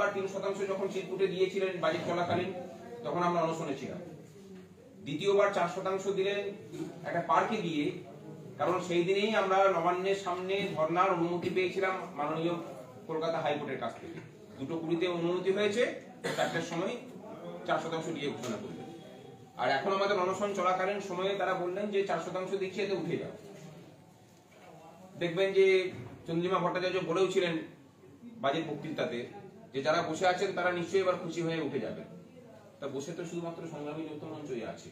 প্রথমবার 3% যখন চিরকুটে দিয়েছিলেন বাজেট চলাকালীন, তখন আমরা অনশনে ছিলাম। দ্বিতীয়বার 4% দিলেন একটা পার্কে গিয়ে, কারণ সেই দিনেই আমরা নবান্নের সামনে ধর্নার অনুমতি পেয়েছিলাম মাননীয় কলকাতা হাইকোর্টের কাছ থেকে। 2:20-তে অনুমতি হয়েছে, 4টার সময় 4% দিয়ে ঘোষণা করলেন। আর এখন আমাদের অনশন চলাকালীন সময়ে তারা বললেন যে 4% দিচ্ছি, এতে উঠে যাও। দেখবেন যে চন্দ্রিমা ভট্টাচার্য বলেও ছিলেন বাজেট বক্তৃতাতে যে যারা বসে আছেন তারা নিশ্চয়ই এবার খুশি হয়ে উঠে যাবেন। তা বসে তো শুধুমাত্র সংগ্রামী যৌথ মঞ্চই আছে,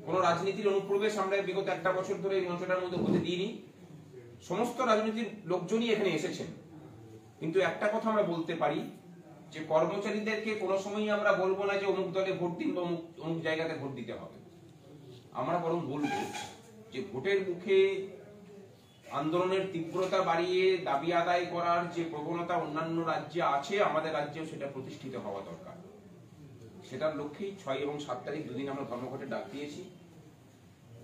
কোন রাজনীতির অনুপ্রবেশ আমরা বিগত 1টা বছর ধরে এই মঞ্চটার মধ্যে হতে দিইনি। সমস্ত রাজনীতির লোকজনই এখানে এসেছেন, কিন্তু একটা কথা আমরা বলতে পারি যে কর্মচারীদেরকে কোনো সময়ই আমরা বলবো না যে অমুক দলে ভোট দিন বা অমুক জায়গাতে ভোট দিতে হবে। আমরা বরং বলবো যে ভোটের মুখে আন্দোলনের তীব্রতা বাড়িয়ে দাবি আদায় করার যে প্রবণতা অন্যান্য রাজ্যে আছে, আমাদের রাজ্যেও সেটা প্রতিষ্ঠিত হওয়া দরকার। সেটার লক্ষ্যেই 6 এবং 7 তারিখ দুদিন আমরা ধর্মঘটে ডাক দিয়েছি।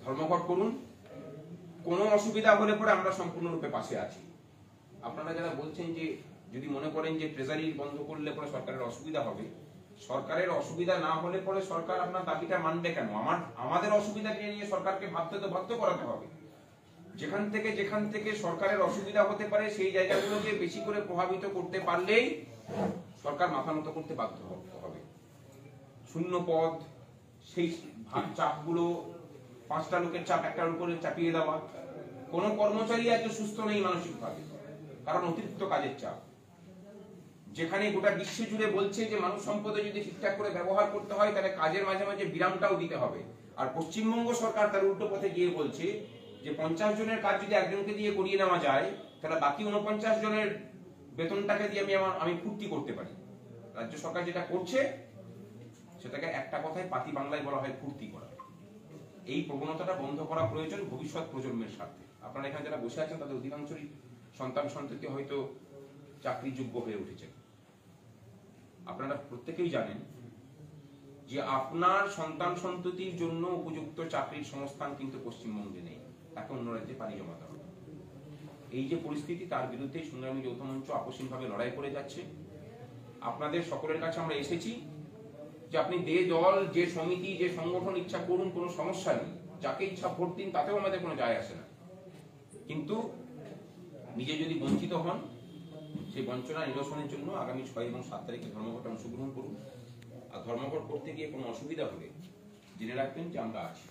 ধর্মঘট করুন, কোনো অসুবিধা হলে পরে আমরা সম্পূর্ণরূপে পাশে আছি। আপনারা যারা বলছেন যে যদি মনে করেন যে ট্রেজারি বন্ধ করলে পরে সরকারের অসুবিধা হবে, সরকারের অসুবিধা না হলে পরে সরকার আপনার দাবিটা মানবে কেন? আমাদের অসুবিধা নিয়ে সরকারকে ভাবতে তো বাধ্য করাতে হবে। যেখান থেকে সরকারের অসুবিধা হতে পারে সেই জায়গাগুলোকে বেশি করে প্রভাবিত করতে পারলেই সরকার মাথা নত করতে বাধ্য হবে। শূন্য পদ, সেই চাপগুলো, 5টা লোকের চাপ একটার উপরে চাপিয়ে দেওয়া, কোন কর্মচারী আজকে সুস্থ নেই মানসিকভাবে, কারণ অতিরিক্ত কাজের চাপ। যেখানে গোটা বিশ্ব জুড়ে বলছে যে মানব সম্পদে যদি ঠিকঠাক করে ব্যবহার করতে হয় তাহলে কাজের মাঝে মাঝে বিরামটাও দিতে হবে। আর পশ্চিমবঙ্গ সরকার তার উল্টো পথে গিয়ে বলছে যে 50 জনের কাজ যদি একজনকে দিয়ে করিয়ে নেওয়া যায় তাহলে বাকি 49 জনের বেতনটাকে দিয়ে আমি ফুর্তি করতে পারি। রাজ্য সরকার যেটা করছে সেটাকে একটা কথায় পাতি বাংলায় বলা হয় ফুর্তি করা। এই প্রবণতাটা বন্ধ করা প্রয়োজন ভবিষ্যৎ প্রজন্মের স্বার্থে। আপনারা এখানে যারা বসে আছেন তাদের অধিকাংশই সন্তান সন্ততি হয়তো চাকরিযোগ্য হয়ে উঠেছে। আপনারা প্রত্যেকেই জানেন যে আপনার সন্তান সন্ততির জন্য উপযুক্ত চাকরির সংস্থান কিন্তু পশ্চিমবঙ্গে নেই, তাকে অন্য রাজ্যে পাড়ি জমাতে হবে। এই যে পরিস্থিতি, তার বিরুদ্ধে সংগ্রামী যৌথ মঞ্চ আপসীনভাবে লড়াই করে যাচ্ছে। আপনাদের সকলের কাছে আমরা এসেছি যে আপনি যে দল, যে সমিতি, যে সংগঠন ইচ্ছা করুন, কোনো সমস্যা নেই, যাকে ইচ্ছা ভোট দিন, তাতেও আমাদের কোনো যায় আসে না। কিন্তু নিজে যদি বঞ্চিত হন, সেই বঞ্চনা নিরসনের জন্য আগামী 6 এবং 7 তারিখে ধর্মঘটে অংশগ্রহণ করুন। আর ধর্মঘট করতে গিয়ে কোনো অসুবিধা হলে জেনে রাখবেন যে আমরা আছি।